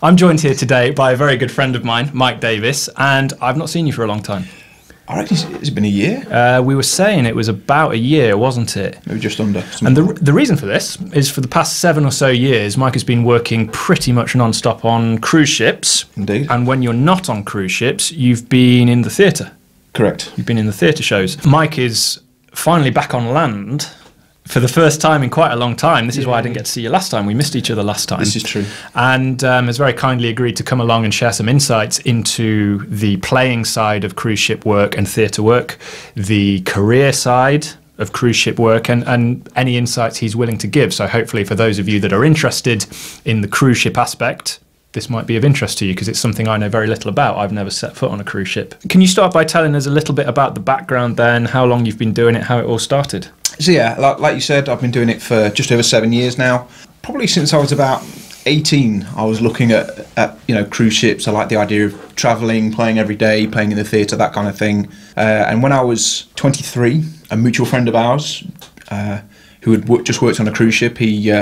I'm joined here today by a very good friend of mine, Mike Davis, and I've not seen you for a long time. I reckon it's been a year. We were saying it was about a year, wasn't it? Maybe just under. And the reason for this is for the past 7 or so years, Mike has been working pretty much non-stop on cruise ships. Indeed. And when you're not on cruise ships, you've been in the theatre. Correct. You've been in the theatre shows. Mike is finally back on land for the first time in quite a long time. This is why I didn't get to see you last time. We missed each other last time. This is true. And has very kindly agreed to come along and share some insights into the playing side of cruise ship work and theatre work, the career side of cruise ship work, and any insights he's willing to give. So hopefully for those of you that are interested in the cruise ship aspect, this might be of interest to you because it's something I know very little about. I've never set foot on a cruise ship. Can you start by telling us a little bit about the background then, how long you've been doing it, how it all started? So yeah, like you said, I've been doing it for just over 7 years now. Probably since I was about 18, I was looking at cruise ships. I like the idea of travelling, playing every day, playing in the theatre, that kind of thing. And when I was 23, a mutual friend of ours who had just worked on a cruise ship, he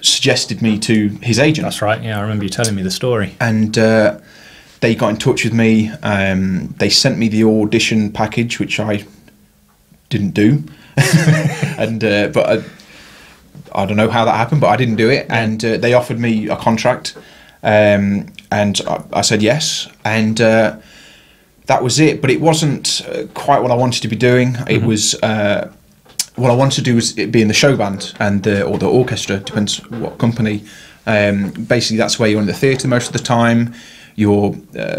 suggested me to his agent. That's right, yeah, I remember you telling me the story. And they got in touch with me. They sent me the audition package, which I didn't do. But I don't know how that happened, but I didn't do it. Yeah. And they offered me a contract, and I said yes. And that was it. But it wasn't quite what I wanted to be doing. Mm-hmm. It was... what I wanted to do was be in the show band or the orchestra, depends what company. Basically, that's where you're in the theatre most of the time. You're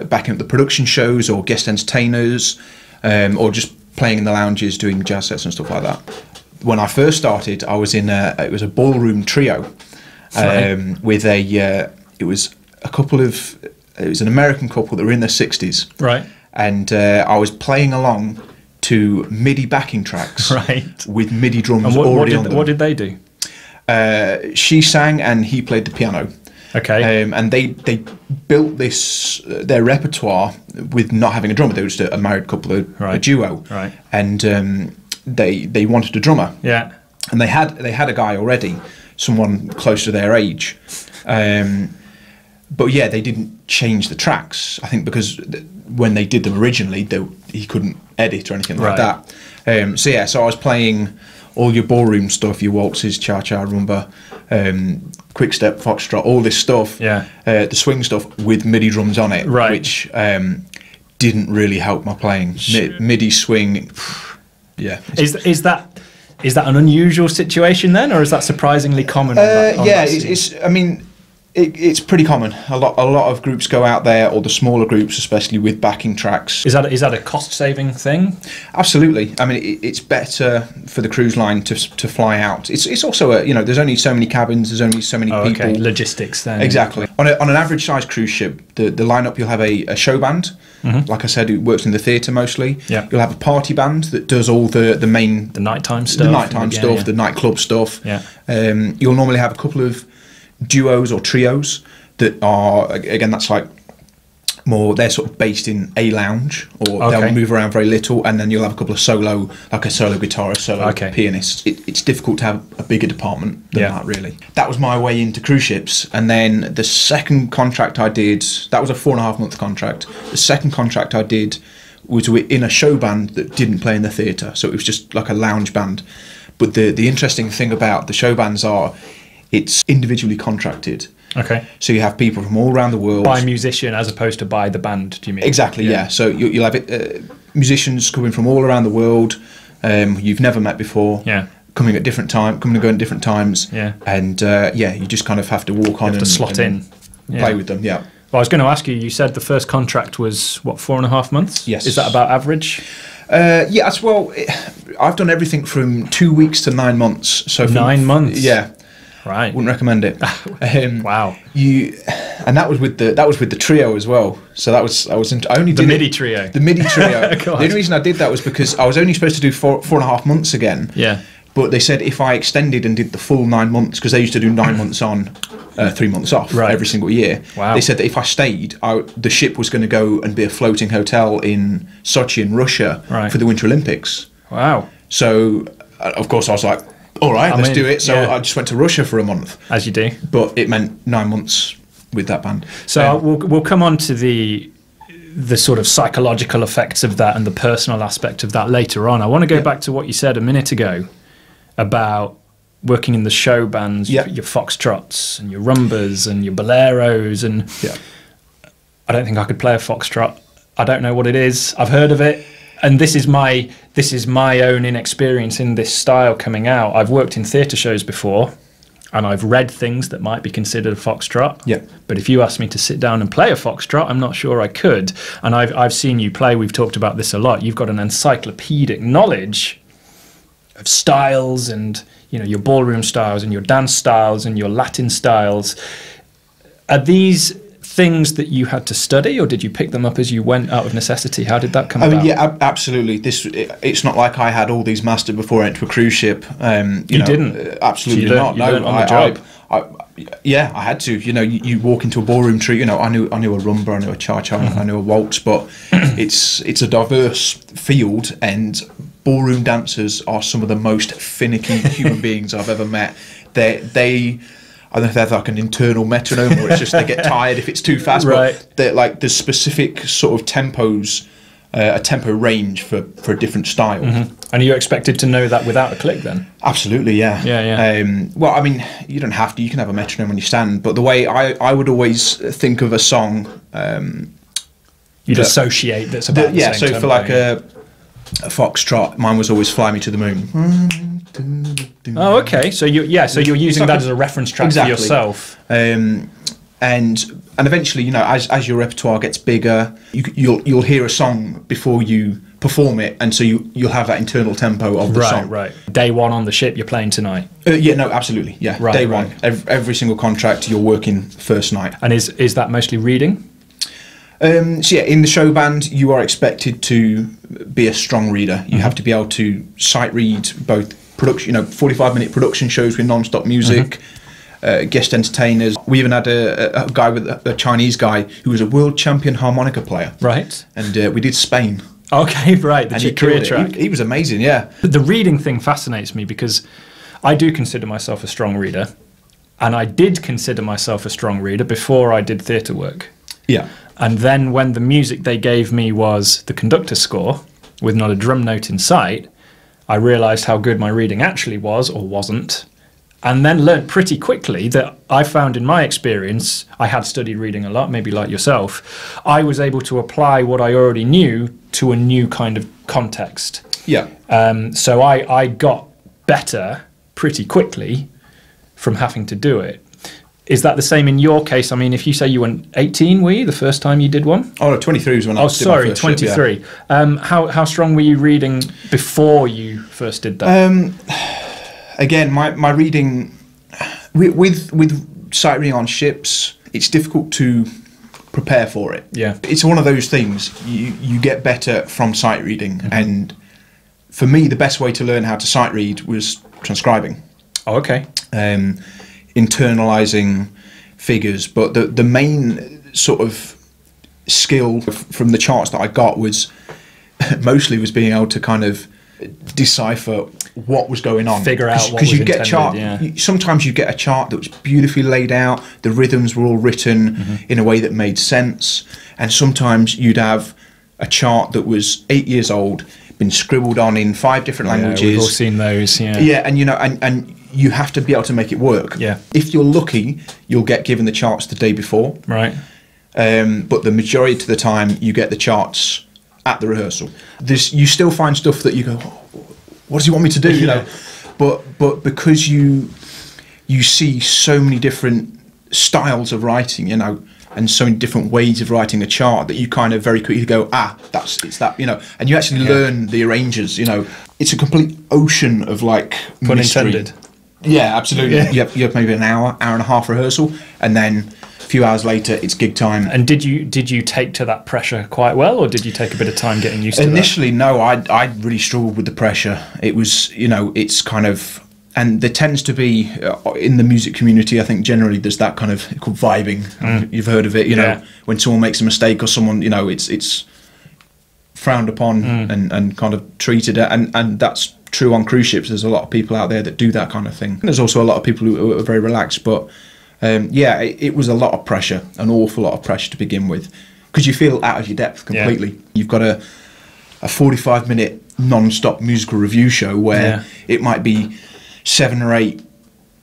backing up the production shows or guest entertainers, or just playing in the lounges, doing jazz sets and stuff like that. When I first started, I was in it was a ballroom trio with it was an American couple that were in their 60s. Right. And I was playing along to MIDI backing tracks, right, with MIDI drums and already on them. What did they do? She sang and he played the piano. Okay. And they built their repertoire with not having a drummer. They were just a married couple, a duo. Right. And they wanted a drummer. Yeah. And they had a guy already, someone close to their age. But yeah, they didn't change the tracks. I think because when they did them originally, he couldn't edit or anything like that. So I was playing all your ballroom stuff, your waltzes, cha-cha, rumba, quick step, foxtrot, all this stuff. Yeah. The swing stuff with MIDI drums on it, which didn't really help my playing. MIDI swing, yeah. Is that an unusual situation then, or is that surprisingly common? It's pretty common. A lot of groups go out there, or the smaller groups, especially with backing tracks. Is that a cost-saving thing? Absolutely. I mean, it's better for the cruise line to fly out. It's also there's only so many cabins, there's only so many people. Okay. Logistics then. Exactly. On an average size cruise ship, the lineup, you'll have a show band. Mm-hmm. Like I said, it works in the theatre mostly. Yeah. You'll have a party band that does all the nighttime stuff, the nightclub stuff. Yeah. You'll normally have a couple of duos or trios that are, again, that's like more, they're sort of based in a lounge, or they'll move around very little, and then you'll have a couple of solo guitarist, solo pianist. It's difficult to have a bigger department than that, really. That was my way into cruise ships. And then the second contract I did, that was a 4.5-month contract. The second contract I did was in a show band that didn't play in the theatre, so it was just like a lounge band. But the interesting thing about the show bands are, it's individually contracted. Okay. So you have people from all around the world. By musician as opposed to by the band, do you mean? Exactly, yeah. So you'll have musicians coming from all around the world, you've never met before, coming and going at different times. Yeah. And you just kind of have to walk on to slot in. Play with them, yeah. Well, I was going to ask you, you said the first contract was, 4.5 months? Yes. Is that about average? I've done everything from 2 weeks to 9 months. So 9 months? Yeah. Right. Wouldn't recommend it. Wow. And that was with the trio as well. So the MIDI trio. The MIDI trio. The only reason I did that was because I was only supposed to do 4.5 months again. Yeah. But they said if I extended and did the full 9 months, because they used to do 9 months on, 3 months off every single year. Wow. They said that if I stayed, the ship was going to go and be a floating hotel in Sochi in Russia for the Winter Olympics. Wow. So, of course, I was like, all right, let's do it. So I just went to Russia for a month. As you do. But it meant 9 months with that band. So we'll come on to the sort of psychological effects of that and the personal aspect of that later on. I want to go back to what you said a minute ago about working in the show bands, your foxtrots and your rumbas and your boleros, and I don't think I could play a foxtrot. I don't know what it is. I've heard of it, and this is my own inexperience in this style coming out. I've worked in theatre shows before, and I've read things that might be considered a foxtrot. Yeah. But if you asked me to sit down and play a foxtrot, I'm not sure I could. And I've seen you play. We've talked about this a lot. You've got an encyclopedic knowledge of styles, and your ballroom styles and your dance styles and your Latin styles. Are these things that you had to study, or did you pick them up as you went out of necessity? How did that come about? Yeah, absolutely. It's not like I had all these mastered before I went to a cruise ship. You didn't? Absolutely not. No, on the job. I had to. You walk into a ballroom treat. I knew a rumba, I knew a cha-cha, I knew a waltz, but it's a diverse field, and ballroom dancers are some of the most finicky human beings I've ever met. They I don't know if they have like an internal metronome, or it's just they get tired if it's too fast. Right. But they're like there's specific sort of tempos, a tempo range for a different style. And are you expected to know that without a click then? Absolutely, yeah. Yeah. Well, I mean, you don't have to. You can have a metronome when you stand. But the way I would always think of a song, you'd associate that's about the same so tempo, for like a foxtrot, mine was always "Fly Me to the Moon." Oh, okay. So you're using that as a reference track for yourself. And eventually, as your repertoire gets bigger, you'll hear a song before you perform it, and so you'll have that internal tempo of the song. Right. Day one on the ship, you're playing tonight. No, absolutely. Yeah, day one. Every single contract, you're working first night. And is that mostly reading? In the show band, you are expected to be a strong reader. You have to be able to sight read both production, 45-minute production shows with non-stop music, guest entertainers. We even had a guy a Chinese guy who was a world champion harmonica player. Right. And we did Spain. Okay, right. The career track. He was amazing, yeah. The reading thing fascinates me because I do consider myself a strong reader, and I did consider myself a strong reader before I did theatre work. Yeah. And then when the music they gave me was the conductor score with not a drum note in sight, I realised how good my reading actually was or wasn't, and then learnt pretty quickly that I found in my experience, I had studied reading a lot, maybe like yourself, I was able to apply what I already knew to a new kind of context. Yeah. So I got better pretty quickly from having to do it. Is that the same in your case? I mean, if you say you were 18, were you, the first time you did one? Oh, no, 23 was when I did my first 23. Ship, yeah. How strong were you reading before you first did that? Again, my reading, with sight reading on ships, it's difficult to prepare for it. Yeah. It's one of those things, you get better from sight reading. And for me, the best way to learn how to sight read was transcribing. Oh, okay. Internalizing figures, but the main sort of skill from the charts that I got was mostly being able to kind of decipher what was going on, figure out what was you intended, get chart. Sometimes you get a chart that was beautifully laid out, the rhythms were all written in a way that made sense, and sometimes you'd have a chart that was 8 years old, been scribbled on in 5 different languages. We've all seen those. And and you have to be able to make it work. Yeah. If you're lucky, you'll get given the charts the day before. Right. But the majority of the time, you get the charts at the rehearsal. You still find stuff that you go, what does he want me to do? But because you see so many different styles of writing, and so many different ways of writing a chart, that you kind of very quickly go, it's that, and you actually learn the arrangers. It's a complete ocean of like pun mystery. intended. Yeah, absolutely. Yeah. You have maybe an hour and a half rehearsal, and then a few hours later it's gig time. And did you take to that pressure quite well, or did you take a bit of time getting used to Initially, no, I really struggled with the pressure. It was, it's kind of, and there tends to be in the music community, I think generally there's that kind of called vibing. You've heard of it, you know, when someone makes a mistake or someone, it's frowned upon and kind of treated, and that's true on cruise ships. There's a lot of people out there that do that kind of thing. There's also a lot of people who are very relaxed, but Yeah, it was a lot of pressure, an awful lot of pressure to begin with, because you feel out of your depth completely. Yeah. You've got a 45-minute non-stop musical review show where it might be 7 or 8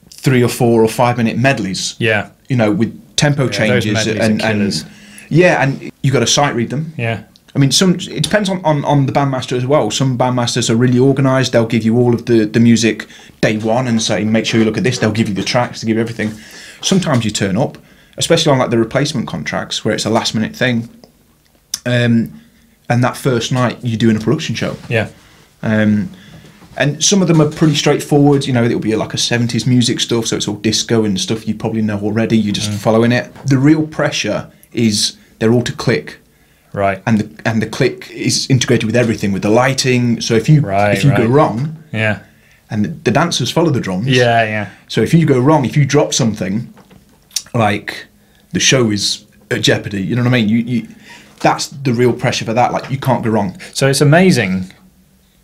3 or 4 or 5-minute medleys. Yeah, you know, with tempo changes and you got to sight read them. Yeah. I mean, it depends on the bandmaster as well. Some bandmasters are really organised. They'll give you all of the music day one and say, make sure you look at this. They'll give you the tracks, they give you everything. Sometimes you turn up, especially on like the replacement contracts where it's a last minute thing. And that first night you're doing a production show. Yeah. And some of them are pretty straightforward. You know, it'll be like a 70s music stuff, so it's all disco and stuff you probably know already. You're just following it. The real pressure is they're all to click. Right. And the click is integrated with everything, with the lighting. So if you go wrong, and the dancers follow the drums. Yeah, yeah. So if you go wrong, if you drop something, like the show is at jeopardy. You know what I mean? You that's the real pressure for that. Like you can't go wrong. So it's amazing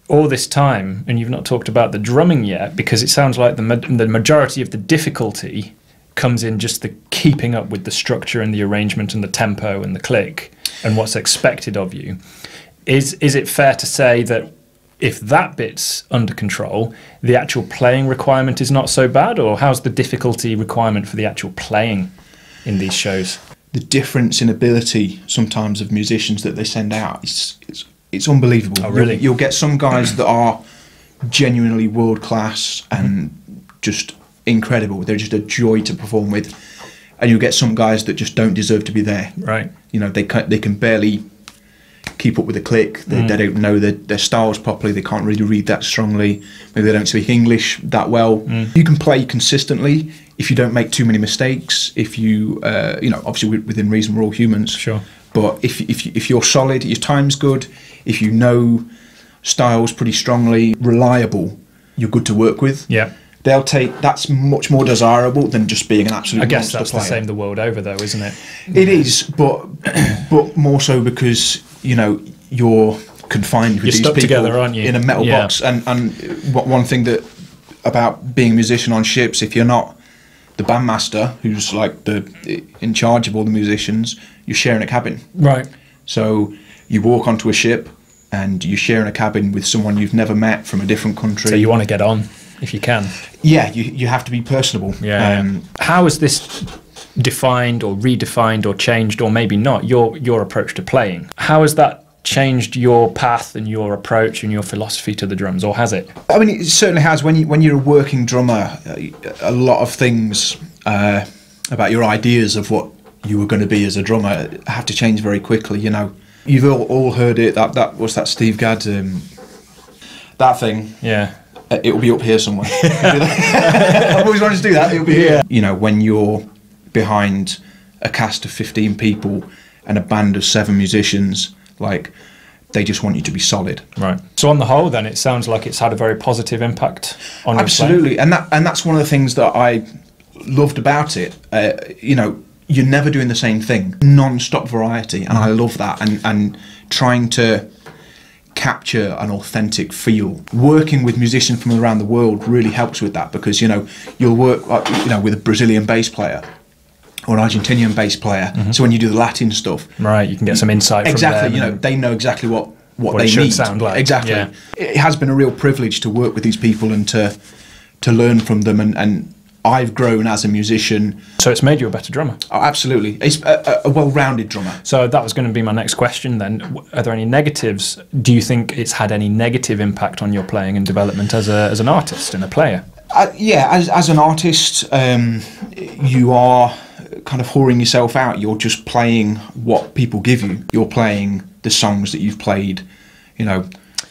all this time, and you've not talked about the drumming yet, because it sounds like the majority of the difficulty comes in just the keeping up with the structure and the arrangement and the tempo and the click and what's expected of you. Is it fair to say that if that bit's under control, the actual playing requirement is not so bad, or how's the difficulty requirement for the actual playing in these shows? The difference in ability sometimes of musicians that they send out it's unbelievable. Oh, really? You'll get some guys that are genuinely world class and just incredible. They're just a joy to perform with, and you'll get some guys that just don't deserve to be there. Right. You know, they can barely keep up with the click. They don't know their styles properly. They can't really read that strongly. Maybe they don't speak English that well. You can play consistently if you don't make too many mistakes. If you, obviously within reason, we're all humans. Sure. But if you're solid, your time's good, if you know styles pretty strongly, reliable, you're good to work with. Yeah. That's much more desirable than just being an absolute monster player. I guess that's the same the world over, though, isn't it? It is, but more so because, you know, you're confined with these people together, aren't you? In a metal box. And one thing that about being a musician on ships, if you're not the bandmaster, who's like in charge of all the musicians, you're sharing a cabin. Right. So you walk onto a ship and you're sharing a cabin with someone you've never met from a different country. So you want to get on if you can. Yeah, you have to be personable. Yeah. How is this defined or redefined or changed, or maybe not, your approach to playing? How has that changed your path and your approach and your philosophy to the drums, or has it? I mean, it certainly has. When you're a working drummer, a lot of things about your ideas of what you were going to be as a drummer have to change very quickly. You know, you've all heard it. That was that Steve Gadd that thing. Yeah. It will be up here somewhere. I've always wanted to do that. It'll be here. You know, when you're behind a cast of 15 people and a band of 7 musicians, like, they just want you to be solid. Right. So on the whole, then, it sounds like it's had a very positive impact on Absolutely. your playing. And that's one of the things that I loved about it. You know, you're never doing the same thing. Non-stop variety, and I love that. And trying to capture an authentic feel. Working with musicians from around the world really helps with that, because, you know, you'll work, you know, with a Brazilian bass player or an Argentinian bass player. So when you do the Latin stuff, right, you can get some insight from them. You know, they know exactly what they it should need. Sound like. Exactly. Yeah. It has been a real privilege to work with these people and to learn from them, and I've grown as a musician. So it's made you a better drummer? Oh, absolutely. It's a well-rounded drummer. So that was going to be my next question then. Are there any negatives? Do you think it's had any negative impact on your playing and development as an artist and a player? Yeah, as an artist, you are kind of whoring yourself out. You're just playing what people give you. You're playing the songs that you've played, you know.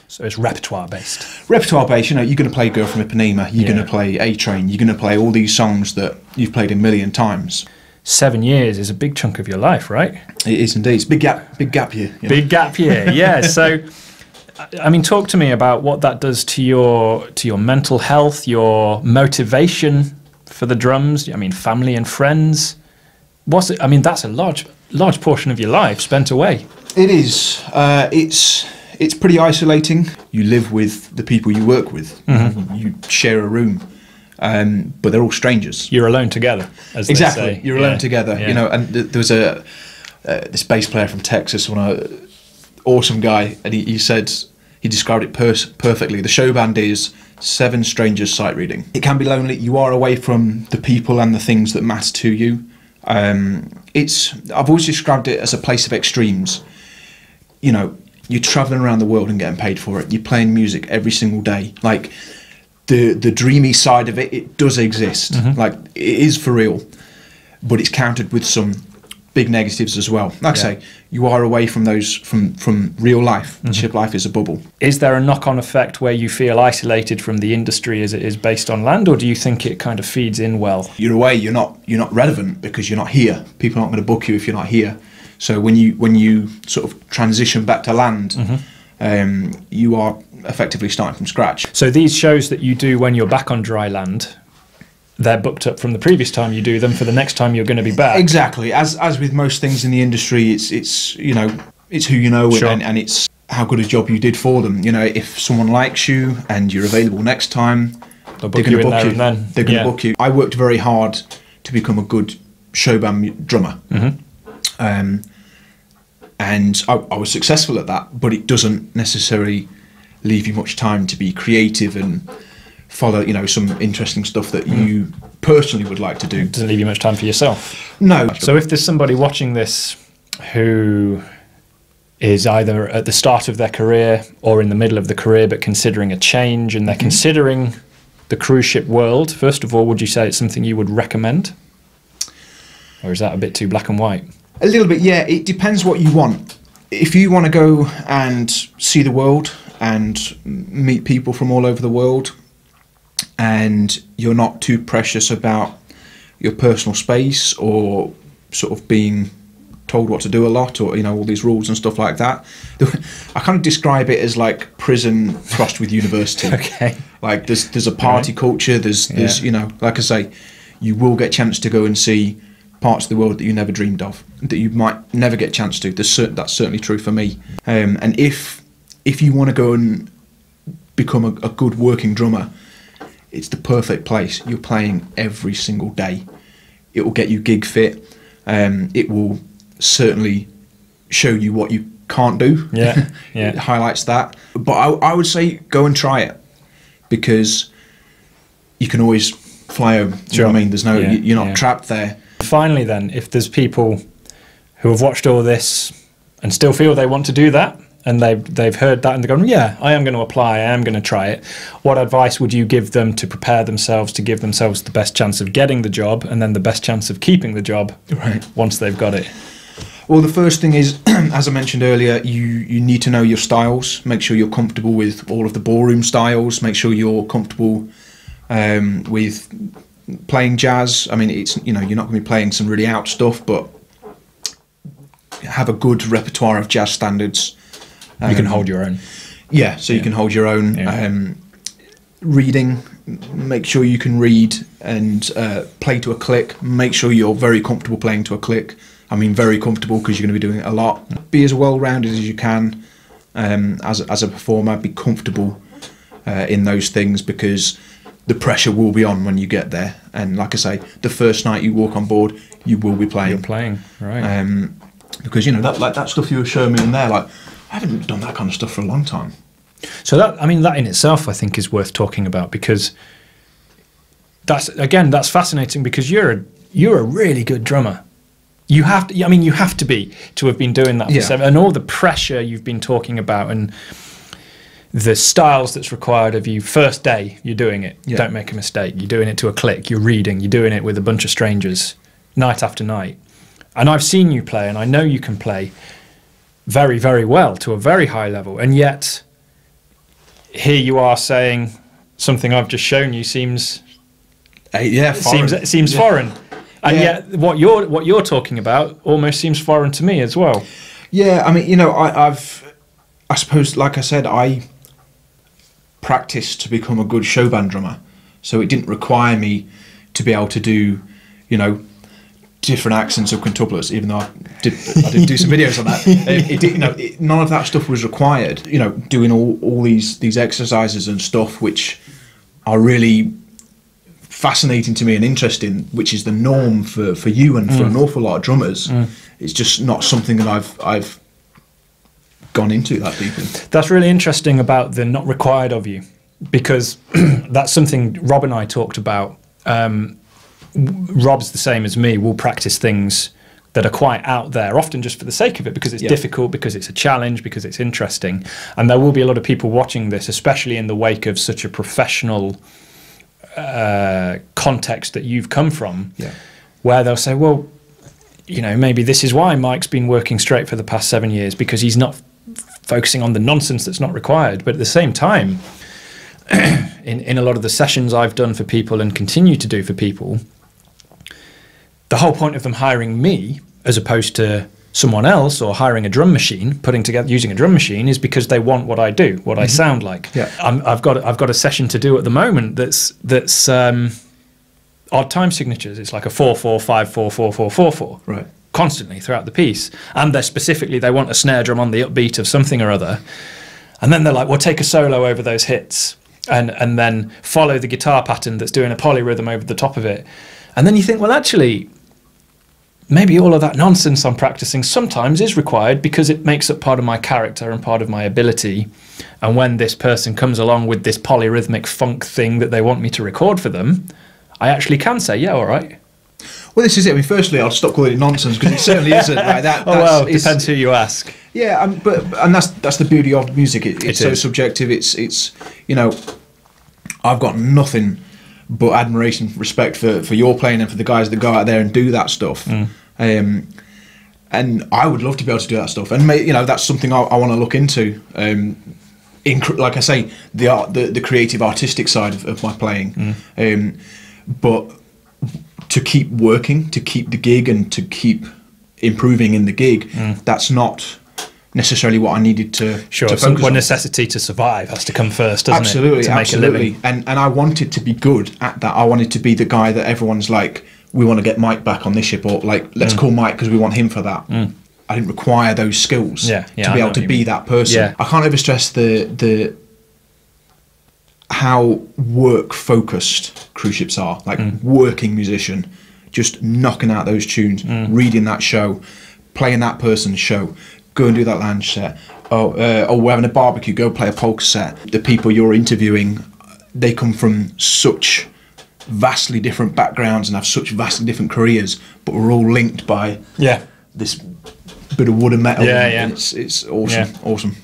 So it's repertoire based. Repertoire based, you know, you're going to play Girl from Ipanema, you're going to play A-Train, you're going to play all these songs that you've played a million times. 7 years is a big chunk of your life, right? It is indeed. It's big gap year. You know? Big gap year, yeah. So, I mean, talk to me about what that does to your mental health, your motivation for the drums. I mean, family and friends. What's it? I mean, that's a large portion of your life spent away. It is. It's pretty isolating. You live with the people you work with. You share a room. but they're all strangers. You're alone together, as Exactly, they say. you're alone together. You know, and there was this bass player from Texas, awesome guy, and he said, he described it perfectly. The show band is 7 strangers sight reading. It can be lonely. You are away from the people and the things that matter to you. I've always described it as a place of extremes. You know, you're traveling around the world and getting paid for it. You're playing music every single day. Like the dreamy side of it, it does exist. Like it is for real, but it's countered with some big negatives as well. Like I say, you are away from those from real life. Ship life is a bubble. Is there a knock-on effect where you feel isolated from the industry as it is based on land, or do you think it kind of feeds in well? You're away. You're not relevant because you're not here. People aren't going to book you if you're not here. So when you sort of transition back to land, you are effectively starting from scratch. So these shows that you do when you're back on dry land, they're booked up from the previous time you do them for the next time you're going to be back. Exactly. As with most things in the industry, it's you know, it's who you know, and it's how good a job you did for them. You know, if someone likes you and you're available next time, they're going to book you. They're going to book you. I worked very hard to become a good show band drummer. And I was successful at that, but it doesn't necessarily leave you much time to be creative and follow, you know, some interesting stuff that you personally would like to do. It doesn't leave you much time for yourself. No. So if there's somebody watching this who is either at the start of their career or in the middle of the career but considering a change, and they're considering the cruise ship world, first of all, would you say it's something you would recommend? Or is that a bit too black and white? A little bit, yeah. It depends what you want. If you want to go and see the world and meet people from all over the world, and you're not too precious about your personal space or sort of being told what to do a lot, or, you know, all these rules and stuff like that, I kind of describe it as like prison crossed with university. Okay. Like there's a party culture, there's you know, like I say, you will get a chance to go and see parts of the world that you never dreamed of, that you might never get a chance to. That's certainly true for me. And if you want to go and become a good working drummer, it's the perfect place. You're playing every single day. It will get you gig fit. It will certainly show you what you can't do. Yeah, yeah. It highlights that. But I would say go and try it, because you can always fly home. You know what I mean? There's no, you're not trapped there. Finally then, if there's people who have watched all this and still feel they want to do that, and they've heard that and they're going, yeah, I am going to apply, I am going to try it, what advice would you give them to prepare themselves, to give themselves the best chance of getting the job and then the best chance of keeping the job once they've got it? Well, the first thing is, as I mentioned earlier, you need to know your styles. Make sure you're comfortable with all of the ballroom styles. Make sure you're comfortable with playing jazz. I mean, it's, you know, you're not going to be playing some really out stuff, but have a good repertoire of jazz standards. You can hold your own. Yeah, so you can hold your own. Yeah. Reading, make sure you can read and play to a click. Make sure you're very comfortable playing to a click. I mean, very comfortable, because you're going to be doing it a lot. Be as well-rounded as you can as a performer. Be comfortable in those things, because the pressure will be on when you get there. And like I say, the first night you walk on board, you will be playing. You're playing, right. Because, you know, that stuff you were showing me in there, like, I haven't done that kind of stuff for a long time. So that, I mean, that in itself, I think, is worth talking about, because that's fascinating, because you're a really good drummer. You have to, I mean, you have to be, to have been doing that for 7, and all the pressure you've been talking about, and the styles that's required of you. First day, you're doing it. Don't make a mistake. You're doing it to a click. You're reading. You're doing it with a bunch of strangers, night after night. And I've seen you play, and I know you can play very, very well, to a very high level. And yet, here you are saying something I've just shown you seems foreign. Foreign. And yet, what you're talking about almost seems foreign to me as well. Yeah, I mean, you know, I suppose, like I said, I practiced to become a good show band drummer, so it didn't require me to be able to do, you know, different accents of quintuplets, even though I did do some videos on that. None of that stuff was required. You know, doing all these exercises and stuff, which are really fascinating to me and interesting, which is the norm for you and for an awful lot of drummers. It's just not something that I've gone into that deeply. That's really interesting about the not required of you, because that's something Rob and I talked about. Rob's the same as me. We'll practice things that are quite out there, often just for the sake of it, because it's difficult, because it's a challenge, because it's interesting. And there will be a lot of people watching this, especially in the wake of such a professional context that you've come from, where they'll say, well, you know, maybe this is why Mike's been working straight for the past 7 years, because he's not focusing on the nonsense that's not required. But at the same time, in a lot of the sessions I've done for people and continue to do for people, the whole point of them hiring me as opposed to someone else, or hiring a drum machine, using a drum machine, is because they want what I do, what I sound like. I've got a session to do at the moment that's odd time signatures. It's like a 4/4 5/4 4/4 4/4, Right. constantly throughout the piece, and they want a snare drum on the upbeat of something or other, and then they're like, well, take a solo over those hits, and then follow the guitar pattern that's doing a polyrhythm over the top of it. And then you think, well, actually, maybe all of that nonsense I'm practicing sometimes is required, because it makes up part of my character and part of my ability. And when this person comes along with this polyrhythmic funk thing that they want me to record for them, I actually can say, yeah, all right. Well, this is it. I mean, firstly, I'll stop calling it nonsense, because it certainly isn't. Like that. Oh, well, depends who you ask. Yeah, and that's the beauty of music. It's so subjective. It's you know, I've got nothing but admiration, respect for your playing and for the guys that go out there and do that stuff. And I would love to be able to do that stuff. And you know, that's something I want to look into. Like I say, the creative, artistic side of my playing. But to keep working, to keep the gig, and to keep improving in the gig, that's not necessarily what I needed to focus on. Necessity to survive has to come first, doesn't absolutely, it? To absolutely. Make a living. And I wanted to be good at that. I wanted to be the guy that everyone's like, we want to get Mike back on this ship, or like, let's call Mike because we want him for that. I didn't require those skills to be able to be that person. I can't overstress the how work focused cruise ships are. Like working musician, just knocking out those tunes, reading that show, playing that person's show. Go and do that lounge set. We're having a barbecue. Go play a polka set. The people you're interviewing, they come from such vastly different backgrounds and have such vastly different careers, but we're all linked by this bit of wood and metal. And it's awesome. Awesome.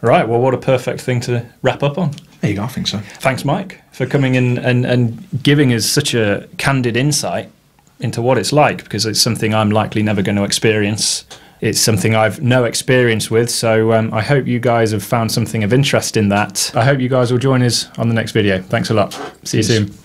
Right. Well, what a perfect thing to wrap up on. There you go. I think so. Thanks, Mike, for coming in and giving us such a candid insight into what it's like, because it's something I'm likely never going to experience. It's something I've no experience with, so I hope you guys have found something of interest in that. I hope you guys will join us on the next video. Thanks a lot. See you soon.